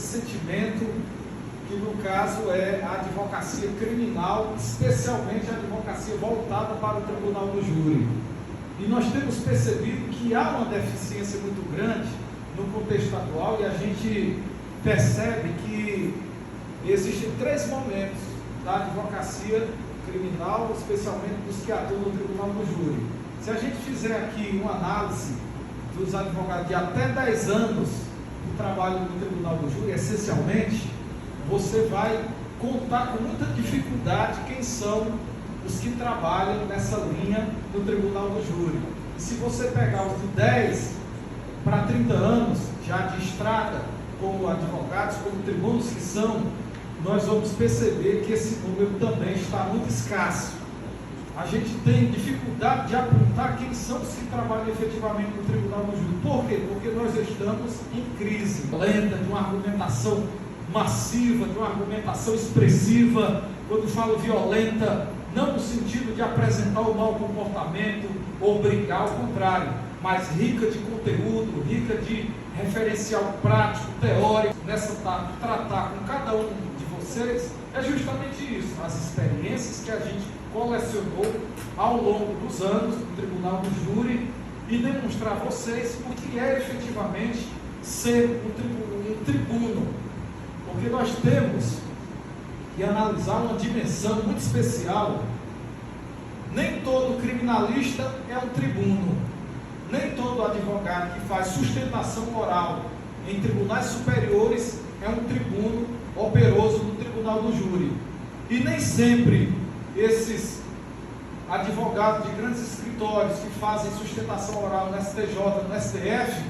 segmento que no caso é a advocacia criminal, especialmente a advocacia voltada para o tribunal do júri. E nós temos percebido que há uma deficiência muito grande no contexto atual, e a gente percebe que existem 3 momentos da advocacia criminal, especialmente dos que atuam no tribunal do júri. Se a gente fizer aqui uma análise dos advogados de até 10 anos do trabalho no tribunal do júri, essencialmente, você vai contar com muita dificuldade quem são os que trabalham nessa linha no tribunal do júri. E se você pegar os de 10 para 30 anos, já de estrada, como advogados, como tribunos que são, nós vamos perceber que esse número também está muito escasso. A gente tem dificuldade de apontar quem são os que trabalham efetivamente no tribunal do júri. Por quê? Porque nós estamos em crise lenta, de uma argumentação massiva, de uma argumentação expressiva. Quando falo violenta, não no sentido de apresentar o mau comportamento ou brincar, ao contrário, mas rica de conteúdo, rica de referencial prático, teórico, nessa tratar com cada um de vocês, é justamente isso, as experiências que a gente colecionou ao longo dos anos no tribunal do júri e demonstrar a vocês o que é efetivamente ser um tribuno, porque nós temos que analisar uma dimensão muito especial. Nem todo criminalista é um tribuno, nem todo advogado que faz sustentação oral em tribunais superiores é um tribuno operoso no tribunal do júri. E nem sempre esses advogados de grandes escritórios que fazem sustentação oral no STJ, no STF,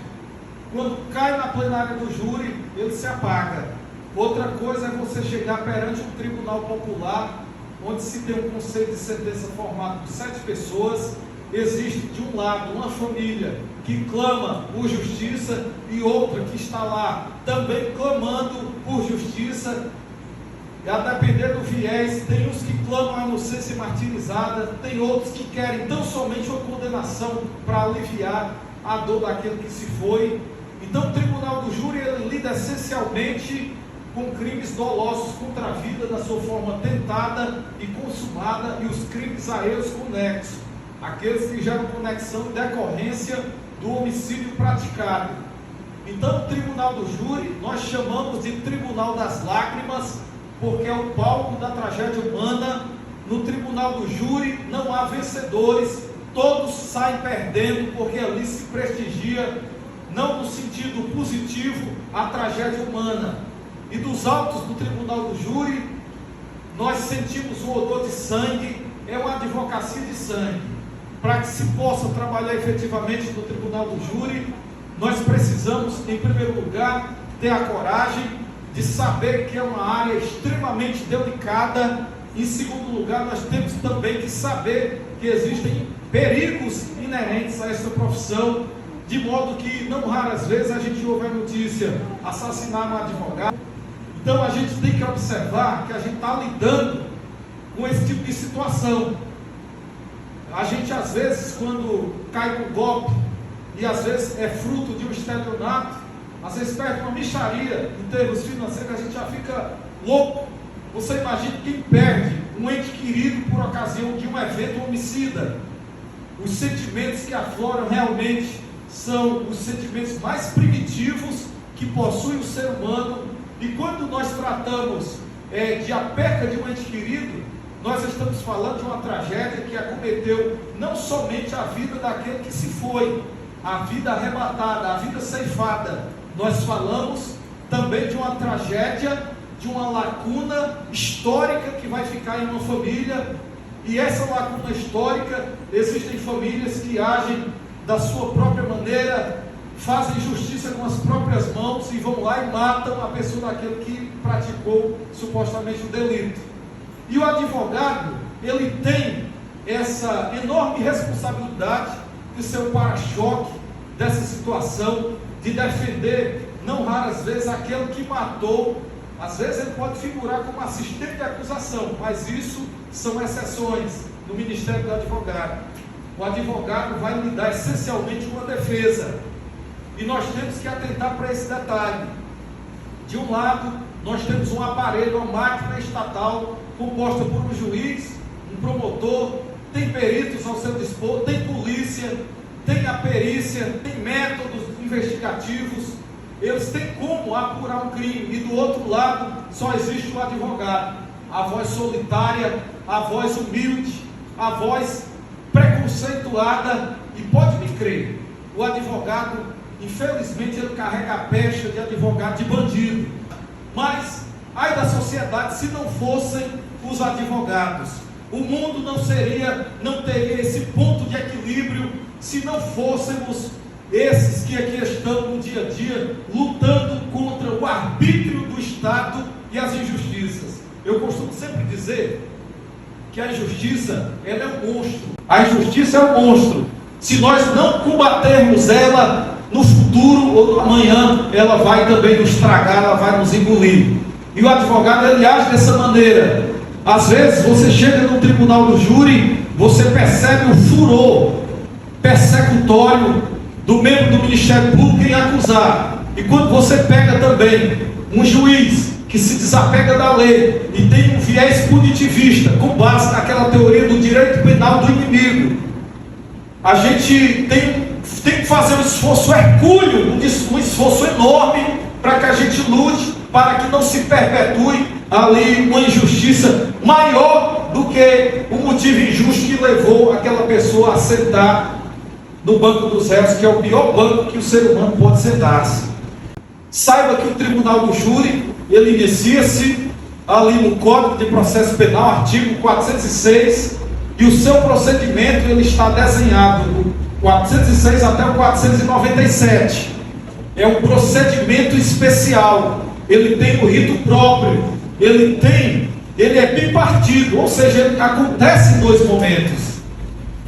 quando cai na plenária do júri, ele se apaga. Outra coisa é você chegar perante um tribunal popular, onde se tem um conselho de sentença formado por 7 pessoas, existe de um lado uma família que clama por justiça e outra que está lá também clamando por justiça, e a depender do viés, tem uns que clamam a inocência martirizada, tem outros que querem tão somente uma condenação para aliviar a dor daquele que se foi. Então o tribunal do júri ele lida essencialmente com crimes dolosos contra a vida na sua forma tentada e consumada e os crimes a eles conexos, aqueles que geram conexão e decorrência do homicídio praticado. Então o tribunal do júri nós chamamos de tribunal das lágrimas, porque é o palco da tragédia humana. No tribunal do júri não há vencedores, todos saem perdendo, porque ali se prestigia, não no sentido positivo, a tragédia humana. E dos autos do tribunal do júri, nós sentimos um odor de sangue, é uma advocacia de sangue. Para que se possa trabalhar efetivamente no tribunal do júri, nós precisamos, em primeiro lugar, ter a coragem de saber que é uma área extremamente delicada. Em segundo lugar, nós temos também que saber que existem perigos inerentes a essa profissão, de modo que não raras vezes a gente ouve a notícia, assassinar um advogado. Então a gente tem que observar que a gente está lidando com esse tipo de situação. A gente às vezes, quando cai no golpe, e às vezes é fruto de um estelionato, às vezes perde uma mixaria em termos financeiros, a gente já fica louco. Você imagina quem perde um ente querido por ocasião de um evento homicida. Os sentimentos que afloram realmente são os sentimentos mais primitivos que possui o ser humano. E quando nós tratamos de a perda de um ente querido, nós estamos falando de uma tragédia que acometeu não somente a vida daquele que se foi, a vida arrebatada, a vida ceifada. Nós falamos também de uma tragédia, de uma lacuna histórica que vai ficar em uma família. E essa lacuna histórica, existem famílias que agem da sua própria maneira, fazem justiça com as próprias mãos e vão lá e matam a pessoa daquele que praticou supostamente o delito. E o advogado, ele tem essa enorme responsabilidade de ser o para-choque dessa situação, de defender, não raras vezes, aquele que matou. Às vezes ele pode figurar como assistente de acusação, mas isso são exceções no Ministério do Advogado. O advogado vai lidar essencialmente com a defesa. E nós temos que atentar para esse detalhe. De um lado, nós temos um aparelho, uma máquina estatal, composta por um juiz, um promotor, tem peritos ao seu dispor, tem polícia, tem a perícia, tem métodos investigativos, eles têm como apurar um crime, e do outro lado só existe o advogado, a voz solitária, a voz humilde, a voz preconceituada, e pode me crer, o advogado, infelizmente, ele carrega a pecha de advogado de bandido, mas, ai da sociedade, se não fossem os advogados, o mundo não teria esse ponto de equilíbrio, se não fôssemos esses que aqui estão no dia a dia, lutando contra o arbítrio do Estado e as injustiças. Eu costumo sempre dizer que a injustiça, ela é um monstro. A injustiça é um monstro. Se nós não combatermos ela, no futuro ou no amanhã, ela vai também nos tragar, ela vai nos engolir. E o advogado, ele age dessa maneira. Às vezes, você chega no tribunal do júri, você percebe o furor persecutório do membro do Ministério Público em acusar. E quando você pega também um juiz que se desapega da lei e tem um viés punitivista, com base naquela teoria do direito penal do inimigo, a gente tem que fazer um esforço hercúleo, um esforço enorme, para que a gente lute, para que não se perpetue ali uma injustiça maior do que o motivo injusto que levou aquela pessoa a sentar no banco dos réus, que é o pior banco que o ser humano pode sentar-se. Saiba que o tribunal do júri, ele inicia-se ali no Código de Processo Penal, artigo 406, e o seu procedimento, ele está desenhado do 406 até o 497. É um procedimento especial, ele tem o rito próprio, ele é bipartido, ou seja, ele acontece em dois momentos.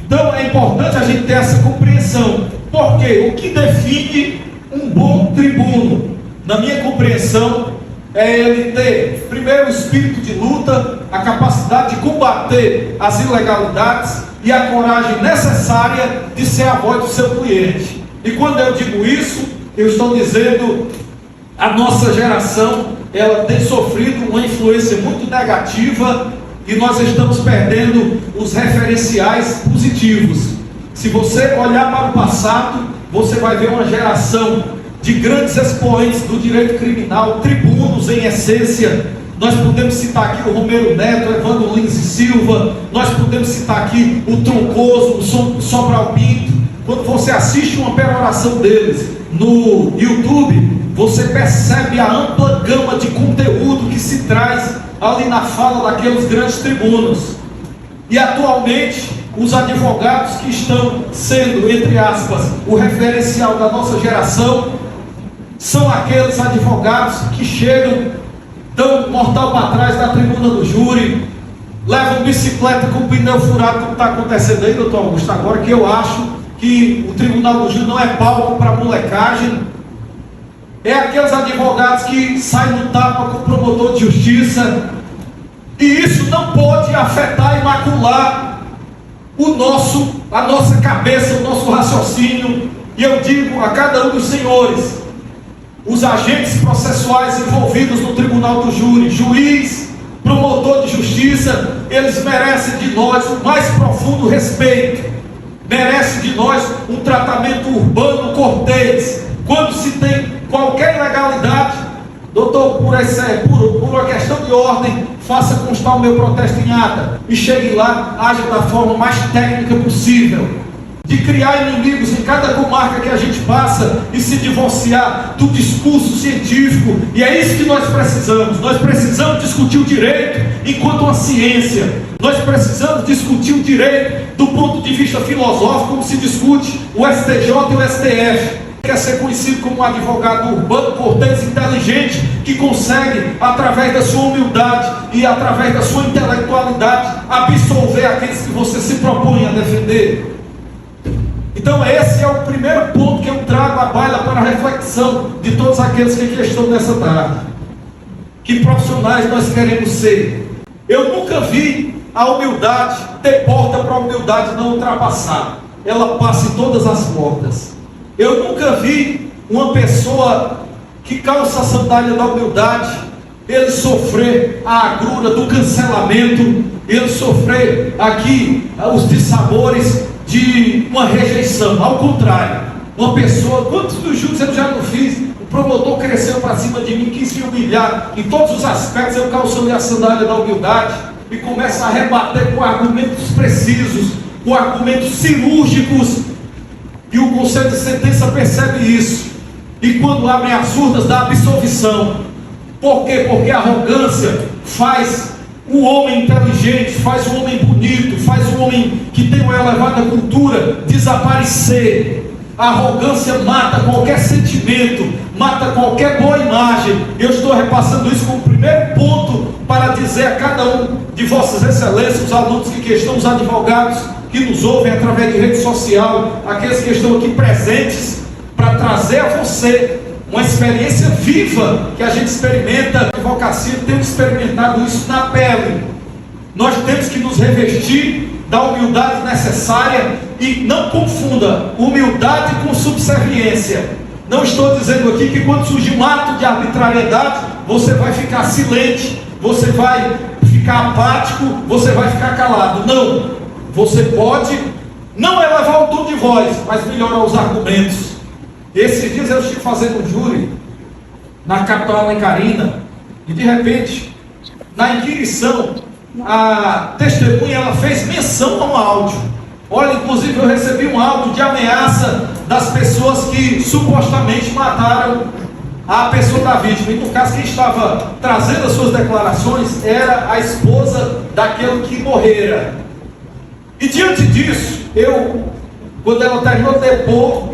Então é importante a gente ter essa compreensão, porque o que define um bom tribuno, na minha compreensão, é ele ter, primeiro, o espírito de luta, a capacidade de combater as ilegalidades e a coragem necessária de ser a voz do seu cliente. E quando eu digo isso, eu estou dizendo, a nossa geração, ela tem sofrido uma influência muito negativa e nós estamos perdendo os referenciais positivos. Se você olhar para o passado, você vai ver uma geração de grandes expoentes do direito criminal, tribunos em essência. Nós podemos citar aqui o Romero Neto, o Evandro Lins e Silva, nós podemos citar aqui o Troncoso, o Sobral Pinto. Quando você assiste uma peroração deles no YouTube, você percebe a ampla gama de conteúdo que se traz ali na fala daqueles grandes tribunos. E atualmente, os advogados que estão sendo, entre aspas, o referencial da nossa geração, são aqueles advogados que chegam, dão mortal para trás da tribuna do júri, levam bicicleta com pneu furado, como está acontecendo aí, doutor Augusto, agora, que eu acho que o tribunal do júri não é palco para molecagem. É aqueles advogados que saem no tapa com o promotor de justiça, e isso não pode afetar e macular a nossa cabeça, o nosso raciocínio. E eu digo a cada um dos senhores, os agentes processuais envolvidos no tribunal do júri, juiz, promotor de justiça, eles merecem de nós o mais profundo respeito, merecem de nós um tratamento urbano cortês. Quando se tem qualquer ilegalidade, doutor, por uma questão de ordem, faça constar o meu protesto em ata, e chegue lá, haja da forma mais técnica possível, de criar inimigos em cada comarca que a gente passa e se divorciar do discurso científico. E é isso que nós precisamos discutir o direito enquanto uma ciência, nós precisamos discutir o direito do ponto de vista filosófico, como se discute o STJ e o STF. Quer ser conhecido como um advogado urbano, cortês, inteligente, que consegue, através da sua humildade e através da sua intelectualidade, absolver aqueles que você se propõe a defender. Então esse é o primeiro ponto que eu trago à baila para a reflexão de todos aqueles que aqui estão nessa tarde. Que profissionais nós queremos ser? Eu nunca vi a humildade ter porta para a humildade não ultrapassar. Ela passa em todas as portas. Eu nunca vi uma pessoa que calça a sandália da humildade, ele sofrer a agrura do cancelamento, ele sofrer aqui os dissabores de uma rejeição. Ao contrário, uma pessoa, quantos dos juros eu já não fiz? O promotor cresceu para cima de mim, quis me humilhar em todos os aspectos. Eu calço a sandália da humildade e começo a rebater com argumentos precisos, com argumentos cirúrgicos, e o conselho de sentença percebe isso, e quando abrem as urnas da absolvição. Por quê? Porque a arrogância faz o homem inteligente, faz o homem bonito, faz o homem que tem uma elevada cultura desaparecer. A arrogância mata qualquer sentimento, mata qualquer boa imagem. Eu estou repassando isso como primeiro ponto para dizer a cada um de vossas excelências, os alunos que estão, os advogados que nos ouvem através de rede social, aqueles que estão aqui presentes, para trazer a você uma experiência viva que a gente experimenta. A advocacia tem experimentado isso na pele. Nós temos que nos revestir da humildade necessária, e não confunda humildade com subserviência. Não estou dizendo aqui que quando surgir um ato de arbitrariedade, você vai ficar silente, você vai ficar apático, você vai ficar calado. Não, você pode não elevar o tom de voz, mas melhorar os argumentos. Esses dias eu estive fazendo um júri na capital Alencarina, e de repente, na inquirição, a testemunha ela fez menção a um áudio. Olha, inclusive eu recebi um áudio de ameaça das pessoas que supostamente mataram a pessoa da vítima. E no caso, quem estava trazendo as suas declarações era a esposa daquele que morrera. E diante disso, quando ela terminou de depor,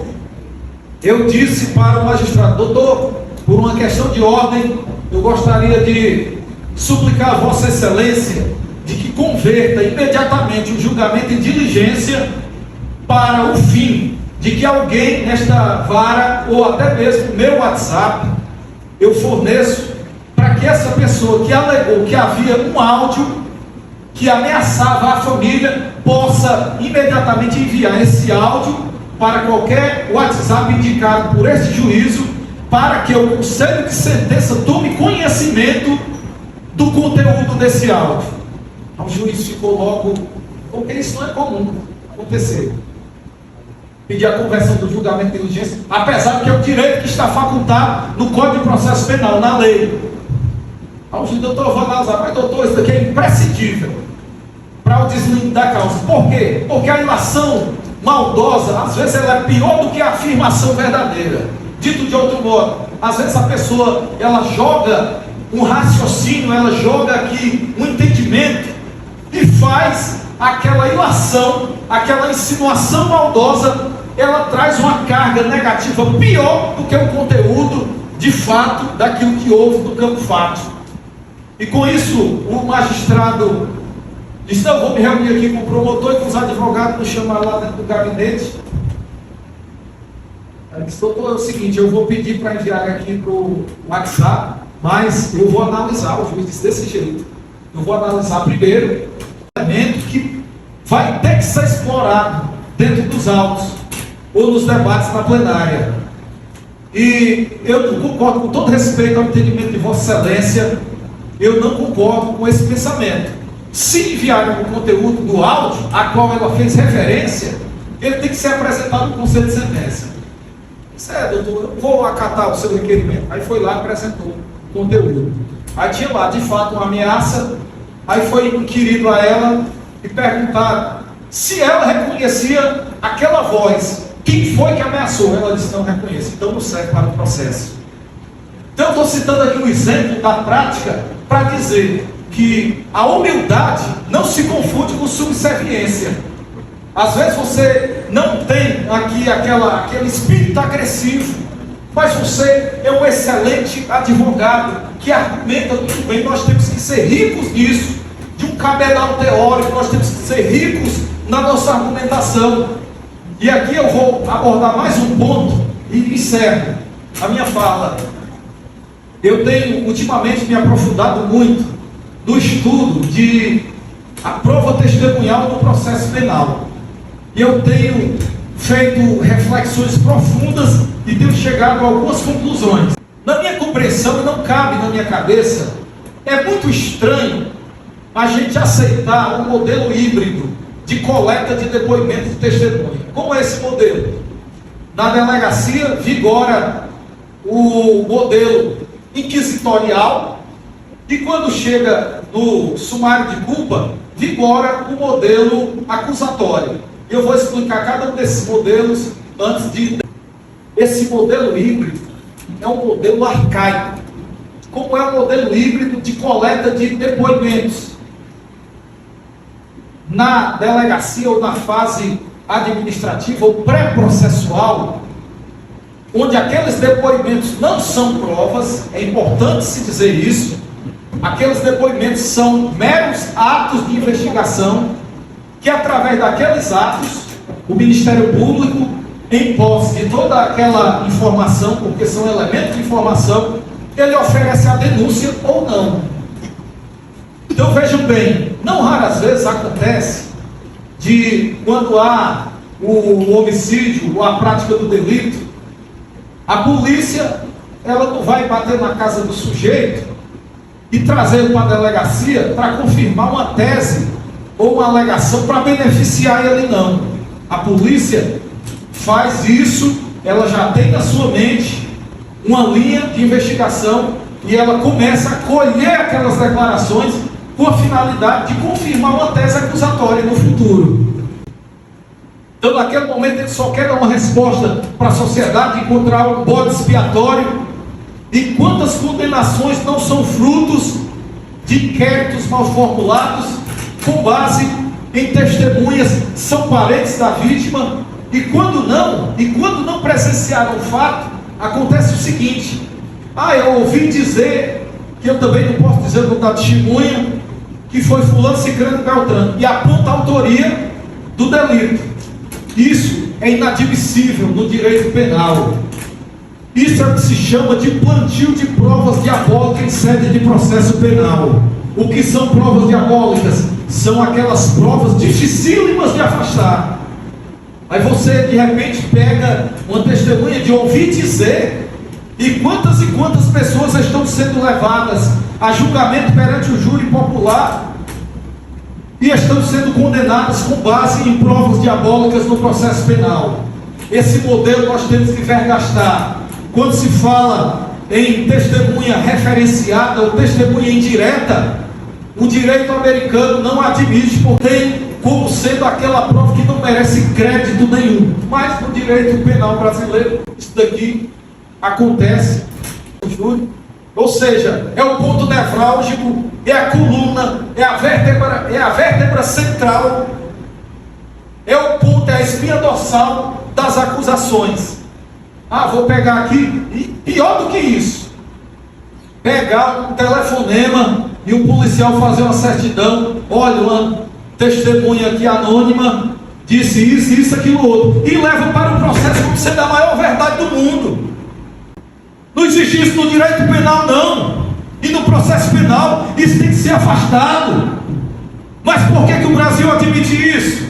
eu disse para o magistrado: doutor, por uma questão de ordem, eu gostaria de suplicar a Vossa Excelência de que converta imediatamente o julgamento em diligência para o fim de que alguém nesta vara, ou até mesmo meu WhatsApp, eu forneço, para que essa pessoa que alegou que havia um áudio que ameaçava a família, possa imediatamente enviar esse áudio para qualquer WhatsApp indicado por este juízo, para que o conselho de sentença tome conhecimento do conteúdo desse áudio. O juiz ficou logo, porque isso não é comum acontecer, pedir a conversão do julgamento de diligência, apesar que é o direito que está facultado no Código de Processo Penal, na lei. O juiz: doutor, vou analisar, mas doutor, isso daqui é imprescindível para o deslinde da causa. Por quê? Porque a ilação maldosa, às vezes ela é pior do que a afirmação verdadeira. Dito de outro modo, às vezes a pessoa, ela joga um raciocínio, ela joga aqui um entendimento e faz aquela ilação, aquela insinuação maldosa, ela traz uma carga negativa pior do que o conteúdo de fato daquilo que houve no campo fático. E com isso o magistrado disse: não, vou me reunir aqui com o promotor e com os advogados, nos chamar lá dentro do gabinete. Ele disse: doutor, é o seguinte, eu vou pedir para enviar aqui para o WhatsApp, mas eu vou analisar. O juiz disse desse jeito: eu vou analisar primeiro o elemento que vai ter que ser explorado dentro dos autos ou nos debates na plenária. E eu não concordo, com todo respeito ao entendimento de Vossa Excelência, eu não concordo com esse pensamento. Se enviarem o conteúdo do áudio, a qual ela fez referência, ele tem que ser apresentado no conselho de sentença. Isso é, doutor, eu vou acatar o seu requerimento. Aí foi lá e apresentou o conteúdo. Aí tinha lá, de fato, uma ameaça. Aí foi inquirido a ela e perguntado se ela reconhecia aquela voz. Quem foi que ameaçou? Ela disse: não reconheço. Então não serve para o processo. Então eu estou citando aqui um exemplo da prática para dizer que a humildade não se confunde com subserviência. Às vezes você não tem aqui aquele espírito agressivo, mas você é um excelente advogado que argumenta muito bem. Nós temos que ser ricos nisso, de um cabedal teórico, nós temos que ser ricos na nossa argumentação. E aqui eu vou abordar mais um ponto e encerro a minha fala. Eu tenho ultimamente me aprofundado muito no estudo de a prova testemunhal no processo penal. E eu tenho feito reflexões profundas e tenho chegado a algumas conclusões. Na minha compreensão e não cabe na minha cabeça. É muito estranho a gente aceitar um modelo híbrido de coleta de depoimento de testemunha. Como é esse modelo? Na delegacia vigora o modelo inquisitorial e quando chega no sumário de culpa, vigora o modelo acusatório. Eu vou explicar cada um desses modelos antes de... Esse modelo híbrido é um modelo arcaico, como é o modelo híbrido de coleta de depoimentos. Na delegacia ou na fase administrativa ou pré-processual, onde aqueles depoimentos não são provas, é importante se dizer isso, aqueles depoimentos são meros atos de investigação, que através daqueles atos, o Ministério Público, em posse de toda aquela informação, porque são elementos de informação, ele oferece a denúncia ou não. Então vejam bem, não raras vezes acontece de quando há o homicídio ou a prática do delito, a polícia ela não vai bater na casa do sujeito e trazer para a delegacia para confirmar uma tese ou uma alegação para beneficiar ele, não. A polícia faz isso, ela já tem na sua mente uma linha de investigação e ela começa a colher aquelas declarações com a finalidade de confirmar uma tese acusatória no futuro. Então, naquele momento, ele só quer dar uma resposta para a sociedade, encontrar um bode expiatório. E quantas condenações não são frutos de inquéritos mal formulados, com base em testemunhas, são parentes da vítima, e quando não presenciaram o fato, acontece o seguinte: eu ouvi dizer, que eu também não posso dizer no da testemunha, que foi fulano, ciclano, beltrano, e aponta a autoria do delito. Isso é inadmissível no direito penal. Isso é o que se chama de plantio de provas diabólicas em sede de processo penal. O que são provas diabólicas? São aquelas provas dificílimas de afastar. Aí você de repente pega uma testemunha de ouvir dizer, e quantas pessoas estão sendo levadas a julgamento perante o júri popular e estão sendo condenadas com base em provas diabólicas no processo penal. Esse modelo nós temos que vergastar. Quando se fala em testemunha referenciada ou testemunha indireta, o direito americano não admite, porque tem como sendo aquela prova que não merece crédito nenhum. Mas no direito penal brasileiro, isso daqui acontece no júri. Ou seja, é o ponto nevrálgico, é a coluna, é a vértebra central, é o ponto, é a espinha dorsal das acusações. Vou pegar aqui, e pior do que isso, pegar um telefonema e o policial fazer uma certidão, olha, uma testemunha aqui anônima, disse isso, aquilo outro, e leva para o processo como sendo a maior verdade do mundo. Não existe isso no direito penal, não. E no processo penal, isso tem que ser afastado. Mas por que o Brasil admite isso?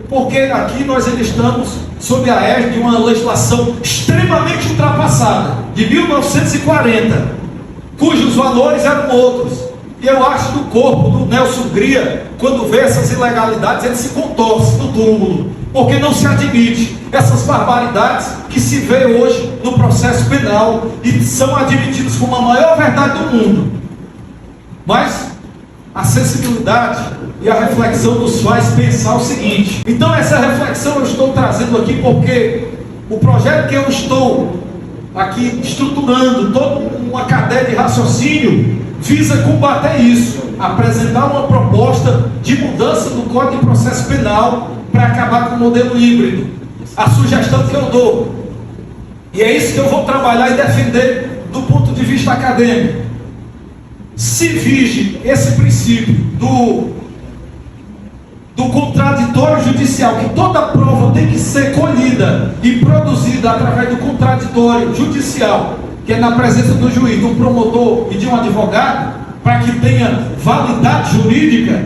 Porque aqui nós ainda estamos sob a égide de uma legislação extremamente ultrapassada, de 1940, cujos valores eram outros. E eu acho que o corpo do Nelson Gria, quando vê essas ilegalidades, ele se contorce no túmulo, porque não se admite essas barbaridades que se vê hoje no processo penal e são admitidas como a maior verdade do mundo. Mas a sensibilidade e a reflexão nos faz pensar o seguinte. Então essa reflexão eu estou trazendo aqui porque o projeto que eu estou aqui estruturando, toda uma cadeia de raciocínio, visa combater isso, apresentar uma proposta de mudança do Código de Processo Penal para acabar com o modelo híbrido. A sugestão que eu dou, e é isso que eu vou trabalhar e defender do ponto de vista acadêmico, se vige esse princípio do contraditório judicial, que toda prova tem que ser colhida e produzida através do contraditório judicial, que é na presença do juiz, do promotor e de um advogado, para que tenha validade jurídica,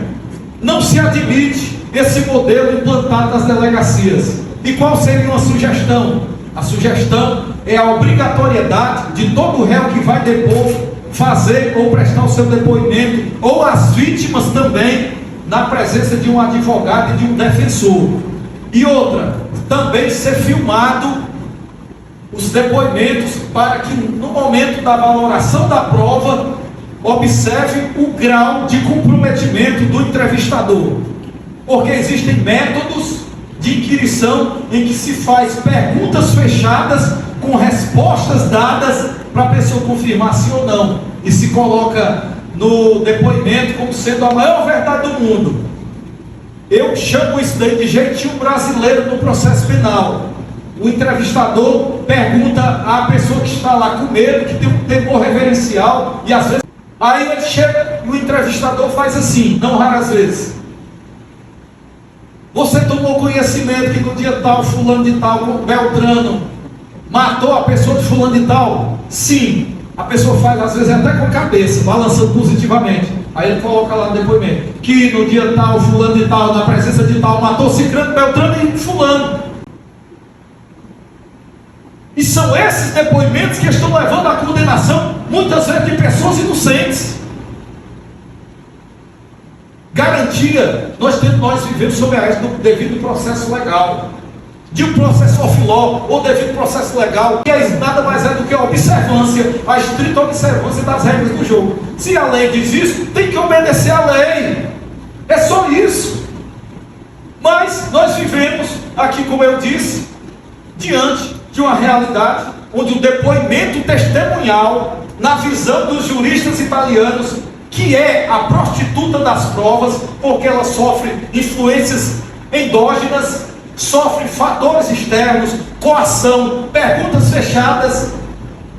não se admite esse modelo implantado nas delegacias. E qual seria uma sugestão? A sugestão é a obrigatoriedade de todo réu que vai depor fazer ou prestar o seu depoimento, ou as vítimas também, na presença de um advogado e de um defensor. E outra, também ser filmado os depoimentos, para que no momento da valoração da prova observe o grau de comprometimento do entrevistador, porque existem métodos de inquirição em que se faz perguntas fechadas com respostas dadas para a pessoa confirmar sim ou não, e se coloca no depoimento como sendo a maior verdade do mundo. Eu chamo isso daí de jeitinho brasileiro no processo penal. O entrevistador pergunta à pessoa que está lá com medo, que tem um temor reverencial, e às vezes, aí ele chega e o entrevistador faz assim, não raras vezes: você tomou conhecimento que no dia tal, fulano de tal, Beltrano, matou a pessoa de fulano de tal? Sim. A pessoa faz às vezes até com a cabeça, balançando positivamente. Aí ele coloca lá no depoimento que no dia tal, fulano de tal, na presença de tal, matou Cicrano, Beltrano e fulano. E são esses depoimentos que estão levando à condenação, muitas vezes, de pessoas inocentes. Garantia, nós vivemos sob a égide do devido processo legal, de um processo off-law ou devido processo legal, que nada mais é do que a observância, a estrita observância das regras do jogo. Se a lei diz isso, tem que obedecer à lei. É só isso. Mas nós vivemos aqui, como eu disse, diante de uma realidade onde o depoimento testemunhal, na visão dos juristas italianos, que é a prostituta das provas, porque ela sofre influências endógenas, sofre fatores externos, coação, perguntas fechadas,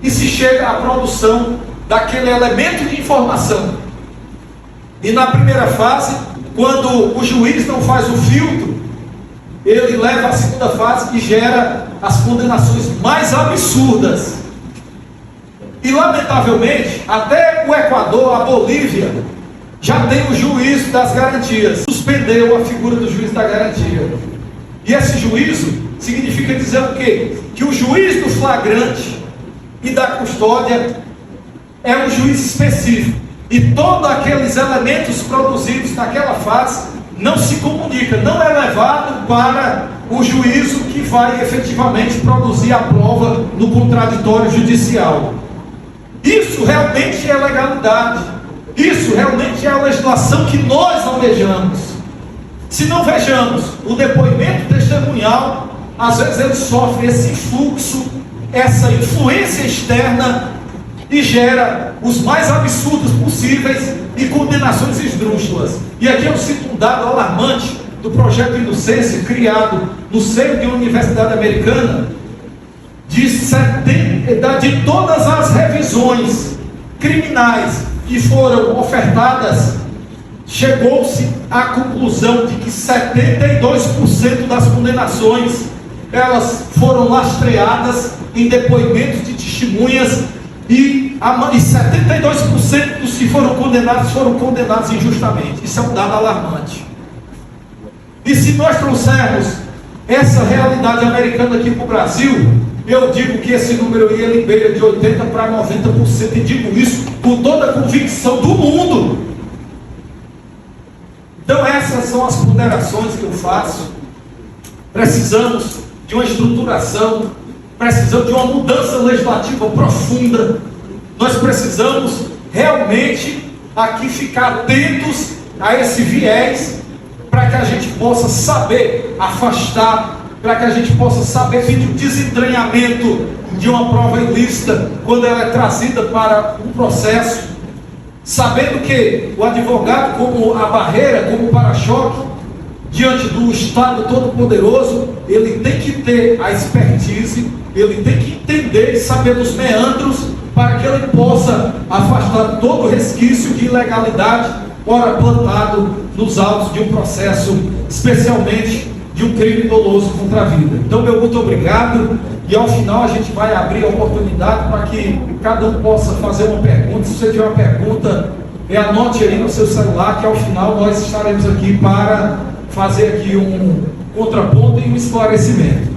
e se chega à produção daquele elemento de informação. E na primeira fase, quando o juiz não faz o filtro, ele leva à segunda fase, que gera as condenações mais absurdas. E lamentavelmente, até o Equador, a Bolívia, já tem o juízo das garantias. Suspendeu a figura do juiz da garantia. E esse juízo significa dizer o quê? Que o juiz do flagrante e da custódia é um juiz específico. E todos aqueles elementos produzidos naquela fase não se comunica, não é levado para o juízo que vai efetivamente produzir a prova no contraditório judicial. Isso realmente é legalidade. Isso realmente é a legislação que nós almejamos. Se não vejamos o depoimento testemunhal, às vezes ele sofre esse influxo, essa influência externa, e gera os mais absurdos possíveis e condenações esdrúxulas. E aqui eu cito um dado alarmante do projeto Inocência, criado no seio de uma universidade americana. De todas as revisões criminais que foram ofertadas, chegou-se à conclusão de que 72% das condenações, elas foram lastreadas em depoimentos de testemunhas, e 72% dos que foram condenados injustamente. Isso é um dado alarmante. E se nós trouxermos essa realidade americana aqui para o Brasil, eu digo que esse número aí ele beira de 80% para 90%, e digo isso com toda a convicção do mundo. Então essas são as ponderações que eu faço. Precisamos de uma estruturação, precisamos de uma mudança legislativa profunda. Nós precisamos realmente aqui ficar atentos a esse viés, para que a gente possa saber afastar, para que a gente possa saber pedir o desentranhamento de uma prova ilícita quando ela é trazida para um processo, sabendo que o advogado, como a barreira, como o para-choque diante do Estado Todo-Poderoso, ele tem que ter a expertise, ele tem que entender e saber dos meandros, para que ele possa afastar todo resquício de ilegalidade, ora plantado nos autos de um processo, especialmente de um crime doloso contra a vida. Então, meu muito obrigado, e ao final a gente vai abrir a oportunidade para que cada um possa fazer uma pergunta. Se você tiver uma pergunta, anote aí no seu celular, que ao final nós estaremos aqui para fazer aqui um contraponto e um esclarecimento.